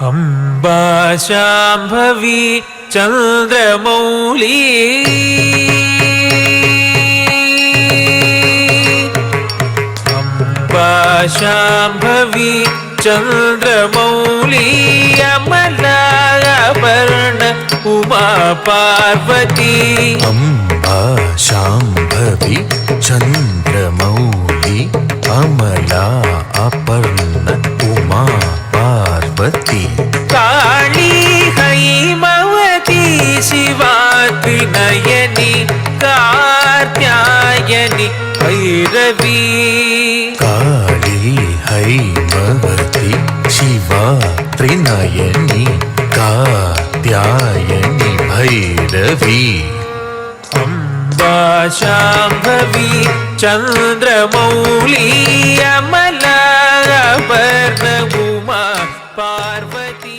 Amba Shambhavi Chandramouli Amba Shambhavi Chandramouli अमलाभरण Uma Parvati Amba Shambhavi Chandramouli Amla Aparna Uma Parvati Kali Haimavati शिवात्रि नयनी Katyayani Bhairavi Kali Haimavati Shiva Trinayani Katyayani Bhairavi Amba Shambhavi Chandramouli Amla Aparna Uma Parvati.